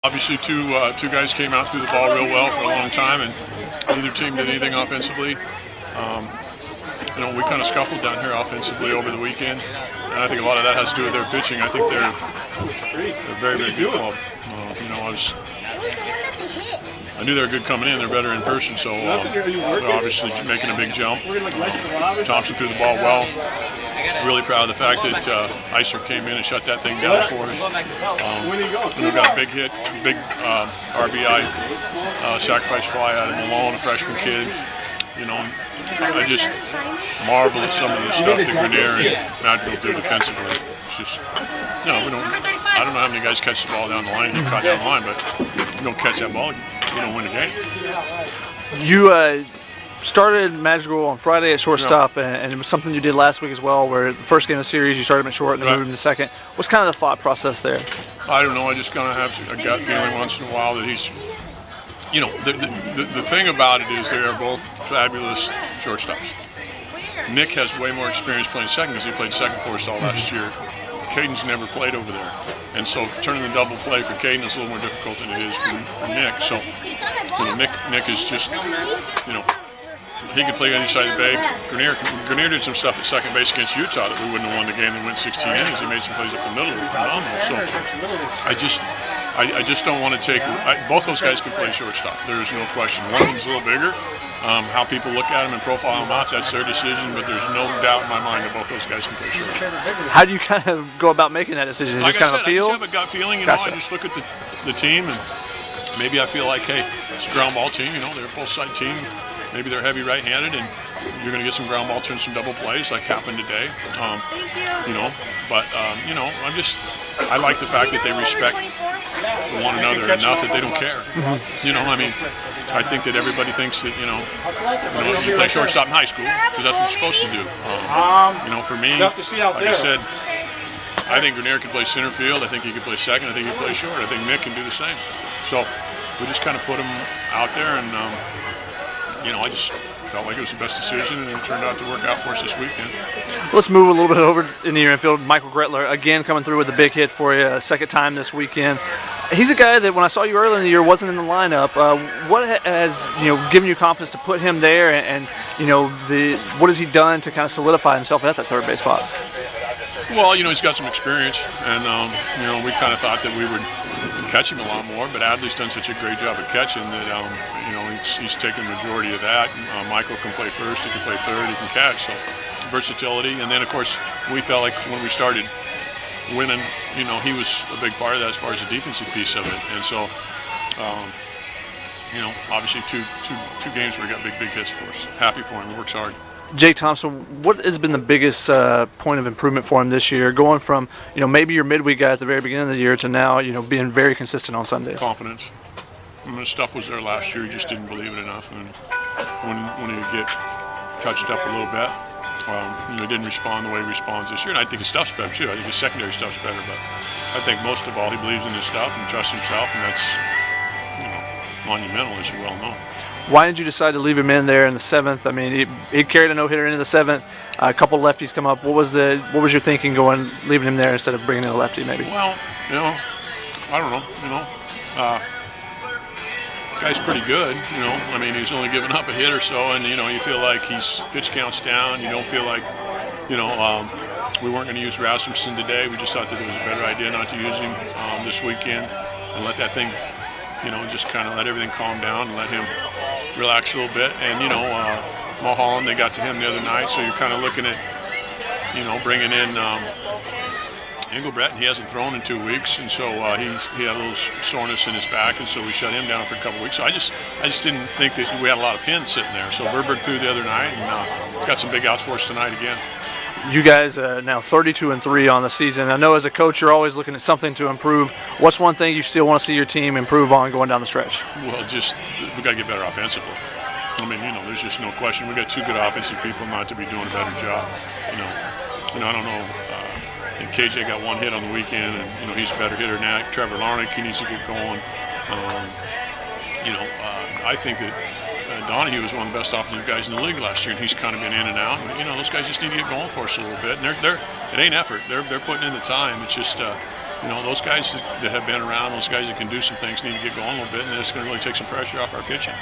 Obviously, two guys came out threw the ball real well for a long time, and neither team did anything offensively. We kind of scuffled down here offensively over the weekend, and I think a lot of that has to do with their pitching. I think they're a very, very good club. I knew they were good coming in. They're better in person, so they're obviously making a big jump. Thompson threw the ball well. Really proud of the fact that Iser came in and shut that thing down for us. We got a big hit, big RBI sacrifice fly out of Malone, a freshman kid. I just marvel at some of the stuff that Grenier and Madrigal do defensively. It's just, I don't know how many guys catch the ball down the line. You caught down the line, but you don't catch that ball, you don't win the game. You started Madrigal on Friday at shortstop, and it was something you did last week as well, where the first game of the series you started him at short and then moved him to second. What's kind of the thought process there? I don't know. I just kind of have a gut feeling once in a while that he's, the thing about it is they are both fabulous shortstops. Nick has way more experience playing second because he played second for us all last year. Cadyn's never played over there. And so turning the double play for Cadyn is a little more difficult than it is for Nick. So, Nick is just, he could play on either side of the bay. Grenier did some stuff at second base against Utah that we wouldn't have won the game. They went 16 innings. He made some plays up the middle that were phenomenal. So I just don't want to take. Both those guys can play shortstop. There is no question. One of them's a little bigger. How people look at him and profile him out, that's their decision. But there's no doubt in my mind that both those guys can play shortstop. How do you kind of go about making that decision? Like just kind I said, of feel? I just have a gut feeling. Gotcha. I just look at the team and maybe I feel like, hey, it's a ground ball team. They're a both side team. Maybe they're heavy right-handed, and you're going to get some ground ball turns, some double plays like happened today. I like the fact that they respect one another enough that they don't care. I think that everybody thinks that, you play shortstop in high school because that's what you're supposed to do. For me, like I said, I think Grenier can play center field. I think he can play second. I think he can play short. I think Nick can do the same. So we just kind of put him out there, and I just felt like it was the best decision, and it turned out to work out for us this weekend. Let's move a little bit over into your infield. Michael Gretler, again, coming through with a big hit for you, second time this weekend. He's a guy that when I saw you earlier in the year wasn't in the lineup. What has given you confidence to put him there, and what has he done to kind of solidify himself at that third base spot? Well, he's got some experience, and we kind of thought that we would catch him a lot more, but Adley's done such a great job at catching that he's taken the majority of that. Michael can play first, he can play third, he can catch, so versatility. And then of course we felt like when we started winning, he was a big part of that as far as the defensive piece of it. And so obviously two games where he got big hits for us. Happy for him, he works hard. Jake Thompson, what has been the biggest point of improvement for him this year, going from maybe your midweek guy at the very beginning of the year to now being very consistent on Sundays? Confidence. The stuff was there last year, he just didn't believe it enough, and when he would get touched up a little bit, he didn't respond the way he responds this year. And I think his stuff's better too. I think his secondary stuff's better, but I think most of all he believes in his stuff and trusts himself, and that's monumental, as you well know. Why did you decide to leave him in there in the seventh? I mean, he carried a no-hitter into the seventh. A couple lefties come up. What was your thinking leaving him there instead of bringing in a lefty, maybe? Well, I don't know. Guy's pretty good. He's only given up a hit or so, and you feel like he's pitch counts down. You don't feel like, we weren't going to use Rasmussen today. We just thought that it was a better idea not to use him this weekend and let that thing, just kind of let everything calm down and let him relax a little bit. And Mulholland, they got to him the other night, so you're kind of looking at bringing in Engelbrett, and he hasn't thrown in 2 weeks, and so he had a little soreness in his back, and so we shut him down for a couple weeks. So I just didn't think that we had a lot of pins sitting there. So Verberg threw the other night, and got some big outs for us tonight again. You guys now 32-3 on the season. I know as a coach you're always looking at something to improve. What's one thing you still want to see your team improve on going down the stretch? Well, we got to get better offensively. There's just no question. We got two good offensive people not to be doing a better job. I don't know. I think KJ got one hit on the weekend, and he's a better hitter than that. Trevor Larnick, he needs to get going. I think that Donahue was one of the best offensive guys in the league last year, and he's kind of been in and out. But, those guys just need to get going for us a little bit. And it ain't effort. They're putting in the time. It's just you know, those guys that have been around, those guys that can do some things, need to get going a little bit, and it's going to really take some pressure off our pitching.